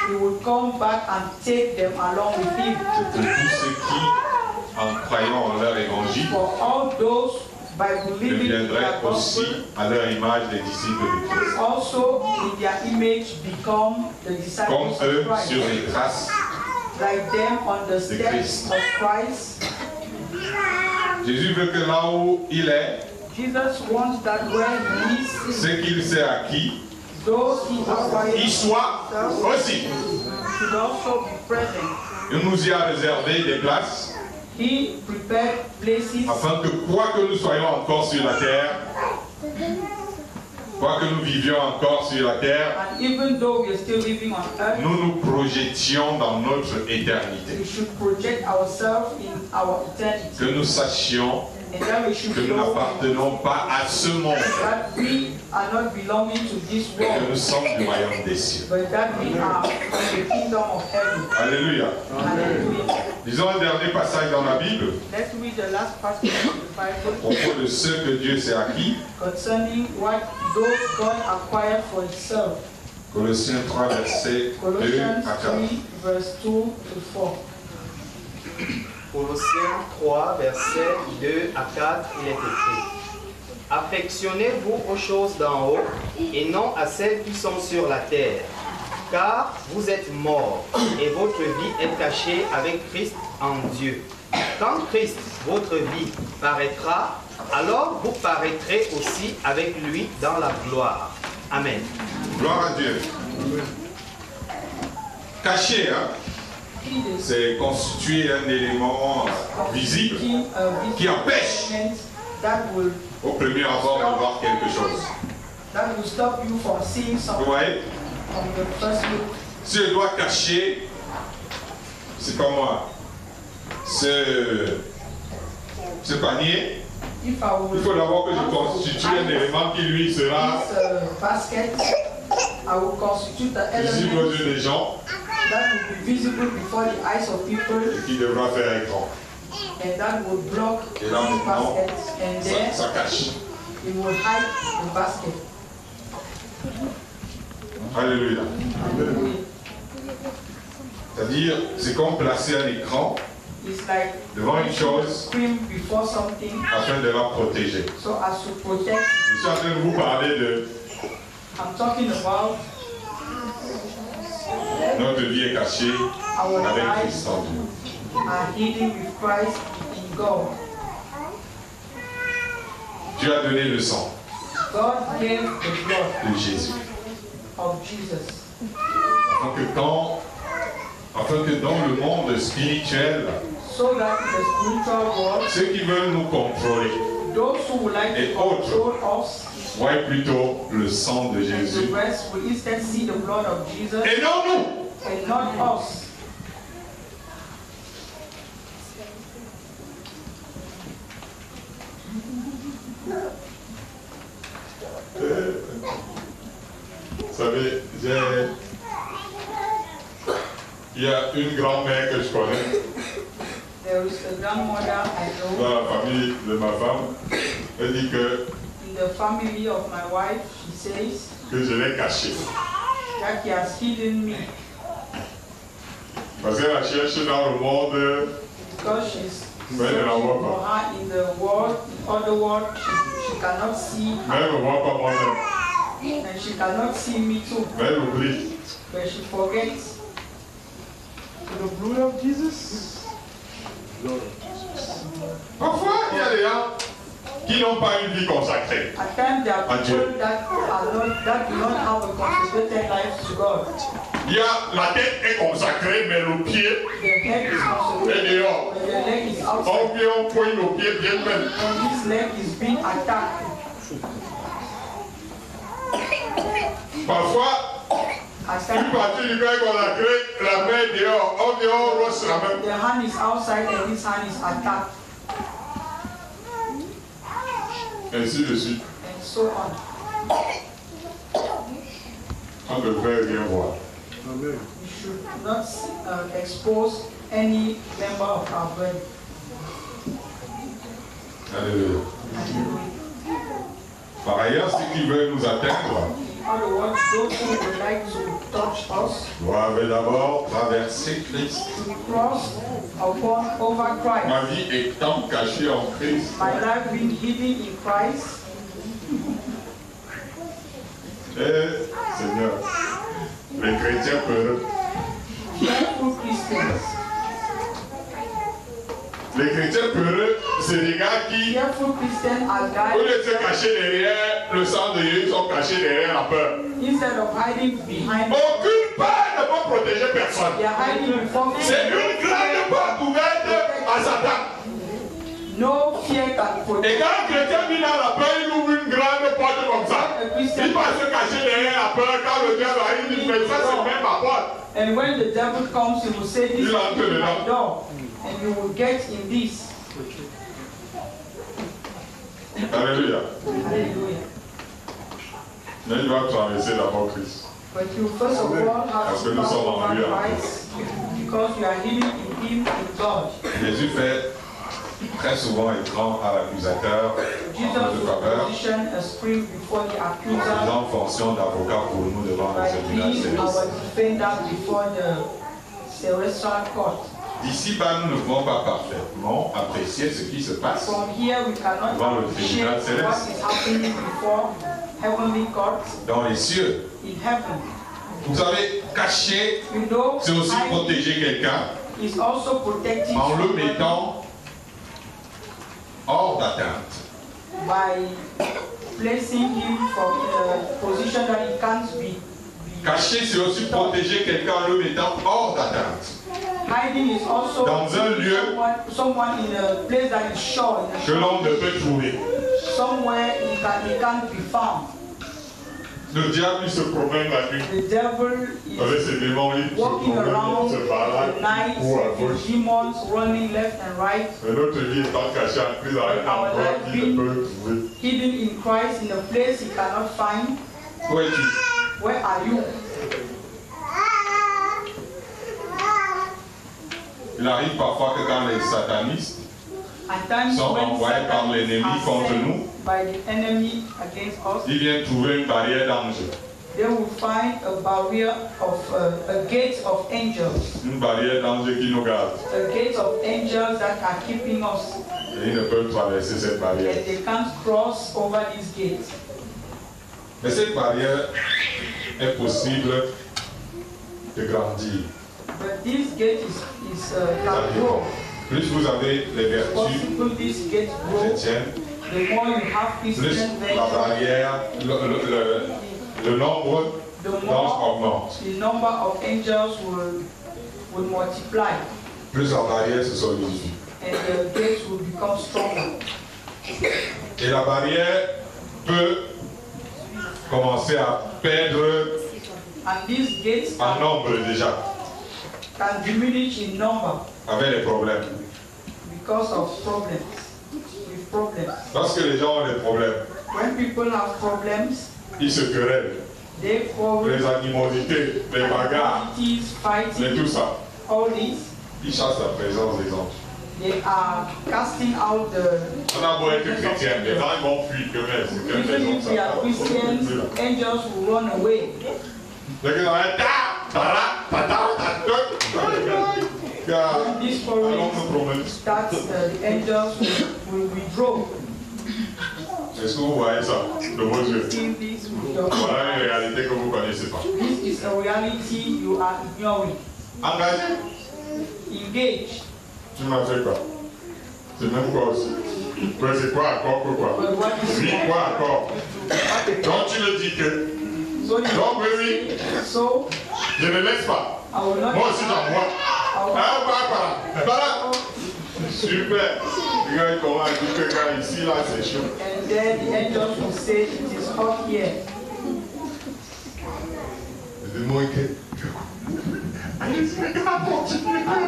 he will come back and take them along with him. C'est pour tous ceux qui, en croyant en leur évangile, For all those by believing in deviendraient their aussi gospel, à leur image des disciples de Christ. also in their image become the Comme disciples eux, of Christ. sur les traces, Like them on the steps Christ. of Christ. Jésus veut que là où il est, Jesus wants that where he is, ce qu'il s'est acquis, those he acquired y soit aussi. should also be present. Il nous y a réservé des places, He prepared places afin que quoi que nous soyons encore sur la terre, quoi que nous vivions encore sur la terre, and even though we are still living on earth, nous nous projetions dans notre éternité. we should project ourselves in our eternity. Que nous sachions And then we should que nous know n'appartenons pas à ce monde, that we are not belonging to this mais que nous world, sommes du royaume des cieux. but that we are in the kingdom of heaven. Alléluia. Hallelujah. Disons un dernier passage dans la Bible, Let's read the last passage of the à Bible propos de ce que Dieu s'est acquis. concerning what those God acquired for himself. Colossiens 3, versets 2 Colossians à 4. 3, verse 2 to 4. Colossiens 3, versets 2 à 4, il est écrit: Affectionnez-vous aux choses d'en haut et non à celles qui sont sur la terre, car vous êtes morts et votre vie est cachée avec Christ en Dieu. Quand Christ, votre vie, paraîtra, alors vous paraîtrez aussi avec lui dans la gloire. Amen. Gloire à Dieu. Caché, hein? c'est constituer un élément visible qui empêche au premier abord de voir quelque chose. Vous voyez? Si je dois cacher, c'est pas moi, ce panier, il faut d'abord que je constitue un élément qui lui sera visible aux yeux des gens et qui devra faire écran. Et là maintenant, ça cache. Alléluia. C'est-à-dire, c'est comme placer un écran devant une chose afin de la protéger. Je suis en train de vous parler de notre vie est cachée avec Christ en Dieu. Dieu a donné le sang de Jésus. Afin que dans le monde spirituel, ceux qui veulent nous contrôler et autres voient plutôt le sang de Jésus et non nous. Vous savez, il y a une grand-mère que je connais dans la famille de ma femme. Elle dit que je l'ai caché. Parce qu'elle la cherche dans le monde, mais elle ne la voit pas. Mais elle ne me voit pas moi-même. Mais elle oublie. The blood of Jesus. Parfois, il y a des gens qui n'ont pas une vie consacrée à Dieu. Il y a la tête est consacrée, mais le pied est dehors. On pointe le pied bien même. Parfois, une partie du corps est consacrée, la main est dehors. On rosse la main. The hand is outside and his hand is attacked. Ainsi de suite. And so on. On ne devrait rien voir. We should not expose any member of our body. Alléluia. Par ailleurs, ceux qui veulent nous atteindre doivent d'abord traverser Christ. Ma vie étant cachée en Christ. Seigneur, les chrétiens peureux. Les chrétiens peureux, c'est des gars qui, au lieu de se cacher derrière le sang de Jésus, sont cachés derrière la peur. Aucune peur ne peut protéger personne. C'est une grande porte ouverte à Satan. Et quand un chrétien vit dans la peur, il ouvre une grande porte comme ça. Il va se cacher derrière la peur. Quand le diable arrive, il dit, mais ça c'est même ma porte. And when the devil comes, he will say, this is my door. And you will get in this. Alléluia. Hallelujah. Mais il doit traverser d'abord Christ. But you first of all have to pass over Christ, because you are living in Him, in God. Jésus fait très souvent écran à l'accusateur en de faveur, faisant fonction d'avocat pour nous devant le tribunal céleste. D'ici-bas, nous ne pouvons pas parfaitement apprécier ce qui se passe devant le tribunal céleste. Dans les cieux. Vous savez, cacher, c'est aussi protéger quelqu'un en le mettant hors d'atteinte. Cacher, c'est aussi protéger quelqu'un en le mettant hors d'atteinte. Hiding is also dans un lieu someone in a place that is sure, que l'on ne peut trouver. somewhere he can't be found. Le diable il se promène la nuit The devil avec ses démons, il se walking promène, around il se at balade night ou à with gauche. demons running left and right. Et notre vie étant cachée en Christ avec un endroit qu'il ne peut trouver. Hidden in Christ in a place he cannot find. Où es-tu? Where are you? Il arrive parfois que quand les satanistes At times sont when envoyés par Satan l'ennemi are contre sent nous, by the enemy against us, ils viennent trouver une barrière d'ange. they will find a barrier of a gate of angels, Une barrière d'ange qui nous garde. a gate of angels that are keeping us, Et ils ne peuvent traverser cette barrière. and they can't cross over this gate. Mais cette barrière est possible de grandir. But this gate can grow. Plus vous avez les vertus Possible this gate grow, chrétiennes, the more you have plus Christian la virtue, barrière, le nombre the d'anges more augmente. the number of angels will multiply, Plus la barrière se solidifie. and the gates will become stronger. Et la barrière peut commencer à perdre And these gates en nombre déjà, can diminish in number avec les problèmes. because of problems. With problems. Lorsque les gens ont des problèmes, When people have problems, ils se querellent. they quarrel, Les animosités, les bagarres, activities, et tout fighting, ça. all this, Ils chassent la présence des anges. they are casting out the. On a beau être chrétien, les anges vont fuir que même. C'est qu'une Even maison if we are Christians, angels will run away. Dès que ça When this quarreling starts, the angels will withdraw. Est-ce que vous voyez ça de vos yeux? See this with your Voilà une réalité que vous ne connaissez pas. This is a reality you are ignoring. Engagé. Engage. Tu m'as fait quoi? C'est même quoi aussi? Ouais, c'est quoi encore que quoi? But what is Oui, quoi encore? Donc tu me dis que. so you Donc oui, so je ne laisse pas. I will not. Moi aussi j'en vois. Ah, voilà. Super. Regarde comment il dit que quand ici, là, c'est chaud. And then the angels will say it is hot here. Le démon est And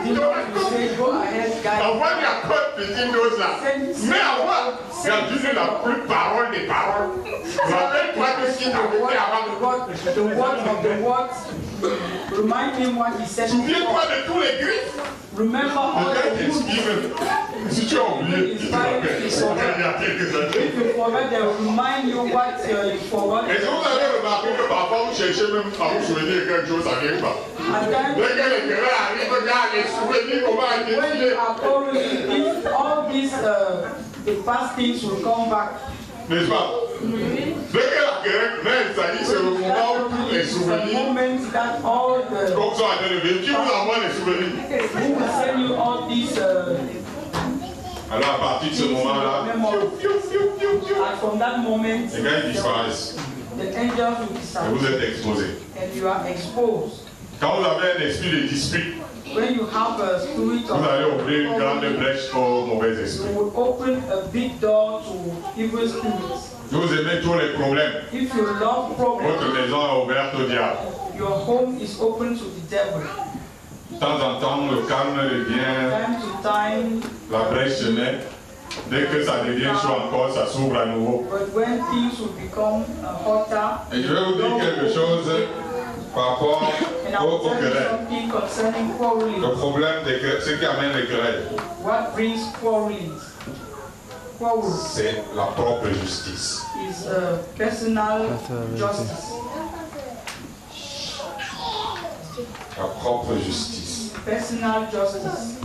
the Lord will say, go ahead, guys. Envoie lui à côte petite dose là. Mais envoie. Quand tu n'as plus parole des paroles. Rappelle-toi de ce qu'il t'a fait avant. The word of the words. Remind him what he said. Souviens-toi de tous les griffes. Remember all Le gars the wounds. t'exprime. Si tu as oublié, tu te rappelles. Il y a quelques années. If you forget, they will remind you what you forgot. Et si vous avez remarqué que parfois vous cherchez même à vous souvenir quelque chose, ça ne vient pas. And then, Dès que les querelles arrivent, regarde les souvenirs, comment ils when you défilent. are quarreling, all these the past things will come back. N'est-ce pas? Dès que la querelle même, ça dit c'est le moment où tous les It's the souvenirs, moment that all the comme ça, on a levé. Qui vous envoie les souvenirs? who will send you all these Alors à partir de ce moment-là, and from that moment les gars ils disparaissent. the angels will Et disappear vous êtes exposés. and you are exposed. Quand vous avez un esprit de dispute, When you have a spirit vous allez ouvrir une grande of brèche aux mauvais you esprits. will open a big door to evil spirits. Vous aimez tous les problèmes. If you love problems, Votre maison est ouverte au diable. your home is open to the devil. De temps en temps, le calme revient, Time to time, la brèche se met. Dès que ça devient chaud encore, ça s'ouvre à nouveau. but when things will become hotter, Et je vais vous dire quelque chose par rapport and I aux will tell you querelles. something concerning quarreling. Le problème, ce qui amène les querelles, What brings quarreling? Quarrel c'est la propre justice. is personal justice. La propre justice. Personal justice.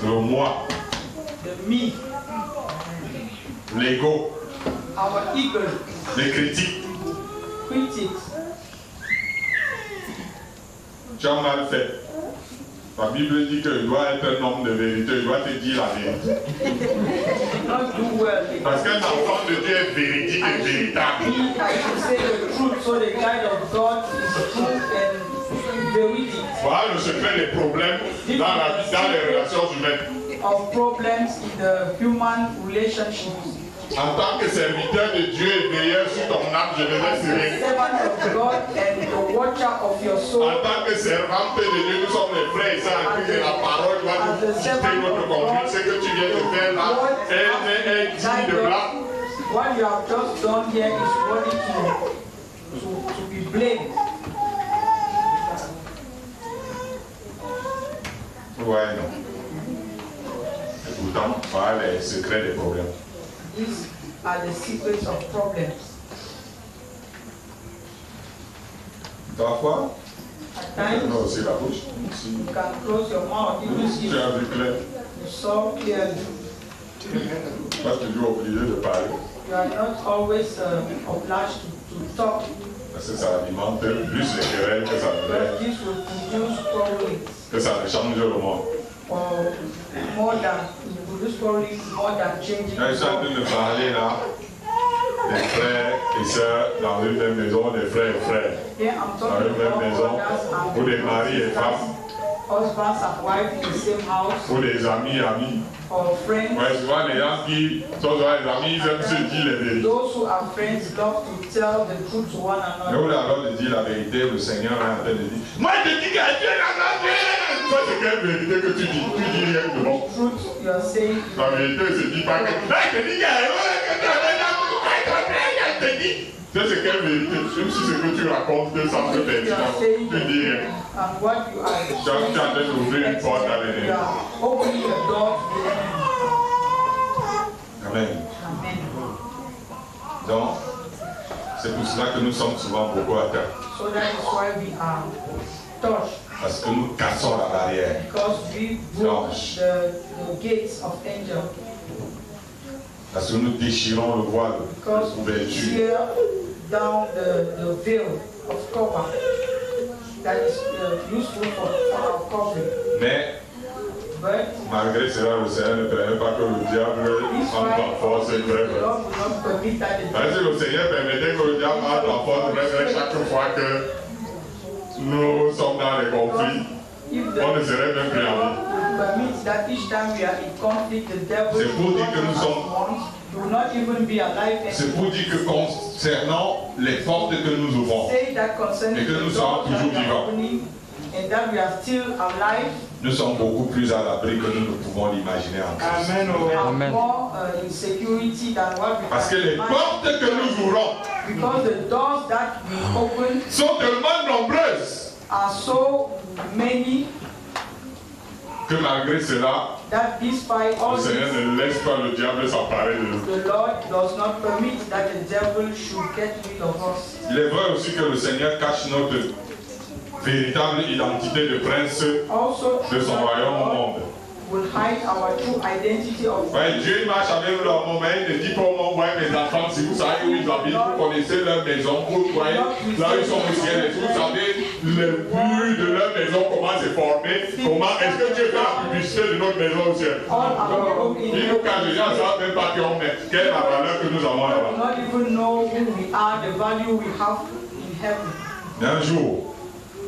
Le moi, The me, l'ego, our ego, les critiques. critics. Tu as mal fait. La Bible dit qu'il doit être un homme de vérité, il doit te dire la vérité. Did not do well. Parce qu'un enfant de Dieu est véridique et véritable. I should say the truth, so the guide of God is true and Voilà le secret des problèmes dans la vie, dans les relations humaines. Of problems in the human relationships. En tant que serviteur de Dieu et veilleur sur ton âme, je me laisse rien. Servant of God and the watcher of your soul. En tant que servante de Dieu, nous sommes les frères et sœurs en Christ et la parole doit nous dicter notre conduite. Ce que tu viens de faire là est digne de blâme. What you have just done here is worthy to be blamed. Ouais, non. Et pourtant, voilà les secrets des problèmes. These are the secrets of problems. Parfois, At times, non, c'est la bouche. you can close your mouth even if Tu as vu clair. you saw clearly. Pas toujours obligé de parler. You are not always obliged to talk, Parce que ça alimente plus les querelles que ça ne but this will produce quarrelings. que ça ne change le monde. Or more than produce quarrelings, more than changing. Quand je suis en train de parler là, des frères et sœurs dans une même maison, des frères et frères Here I'm dans talking une même about maison, brothers ou and des maris et femmes, husbands and wives in the same house, ou des amis, amis. or friends. Ouais, souvent les gens qui sont souvent les amis, ils aiment se dire les vérités. Those who are friends love to tell the truth to one Mais another. où alors de dire la vérité, le Seigneur est en train de dire, moi je te dis que Dieu est la vérité. Ça c'est quelle vérité que tu dis? Tu dis rien de bon. Truth you are saying. La vérité ne se dit pas que je te dis que ça c'est quelle vérité? Même si ce que tu racontes semble pertinent, tu dis rien. And what you are Tu es en train d'ouvrir une porte à l'ennemi. you are opening the door to the enemy. Amen. Amen. Donc, c'est pour cela que nous sommes souvent beaucoup atteints. So that is why we are touched, Parce que nous cassons la barrière. because we broke the gates of angels, Parce que nous déchirons le voile because de we couverture. tear down the veil of cover that is useful for our covering. Mais But malgré cela, le Seigneur ne permet pas que le diable entre en force et the bref. Lord will not permit that the Si le Seigneur permettait que le diable entre en force bref chaque fois que nous sommes dans les conflits, if the on ne serait même plus en vie. will permit that each time we are in conflict, the devil C'est pour dire que nous will sommes- not even be alive C'est anymore. pour dire que concernant les portes que nous ouvrons, Say that concerning Et que nous the sommes doors that toujours we are vivants. opening, and that we are still alive, nous sommes beaucoup plus à l'abri que nous ne pouvons l'imaginer en Christ. Amen. we have Amen. more in security than what we Parce que les can portes imagine. que nous ouvrons Because the doors that we open sont tellement nombreuses are so many que malgré cela, that despite all le Seigneur this, ne laisse pas le diable s'emparer de nous. the Lord does not permit that the devil should get rid of us. Il est vrai aussi que le Seigneur cache notre véritable identité de prince Also, de son royaume au monde. will hide our true identity of Ouais, Dieu il marche avec leur moment, il ne dit pas au monde, ouais, mes enfants, si vous savez où ils habitent, vous connaissez leur maison, vous voyez, là ils sont au ciel, et vous savez le but de leur maison, comment c'est formé, comment, est-ce que Dieu fait la publicité de notre maison au ciel? all our people in Il nous cache les gens, ne savent même pas qui on est, quelle est la valeur que nous avons We là-bas. do not even know who we are, the value we have in heaven. Mais un jour,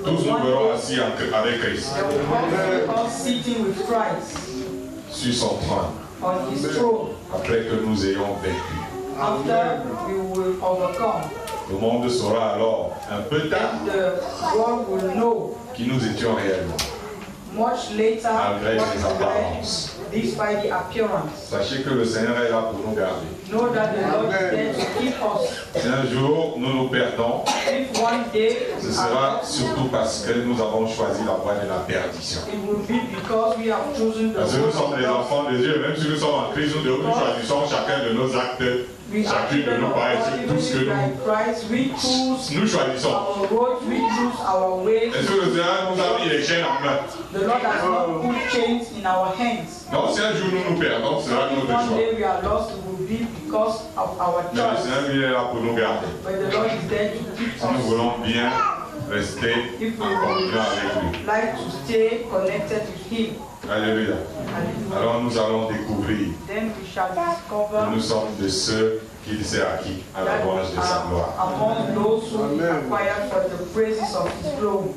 tous nous verrons assis avec Christ There will also be us sitting with Christ sur son trône, on his throne après que nous ayons vécu. after we will overcome. Le monde saura alors, un peu tard, And the world will know qui nous étions réellement. much later Malgré what les we were, apparences. despite the appearance. Sachez que le Seigneur est là pour nous garder. Know that the Lord is there to keep us. Si un jour nous nous perdons, If one day ce we sera are, surtout parce que nous avons choisi la voie de la perdition. it will be because we have chosen the Parce que nous sommes road des of God. enfants de Dieu, même si nous sommes en Christ, nous choisissons chacun de nos actes, We are chacune de children nos of pas, God, tout ce que even like Christ. We choose nous choisissons. our road, we choose our way. Est-ce que le Seigneur nous a mis les chaînes en main? The Lord has not put chains in our hands. Non, si un jour nous nous perdons, ce sera If notre one choix. day we are lost, it will be because of our Mais le choice. Seigneur lui est là pour nous garder. But the Lord is there to keep Si nous us. voulons bien rester If we en communion avec lui. would like to stay connected with Him, Alléluia. hallelujah, Alors nous allons découvrir then we shall que discover nous sommes de ceux qu'il s'est acquis à la that louange de sa gloire. among those who He acquired for the praises of His glory.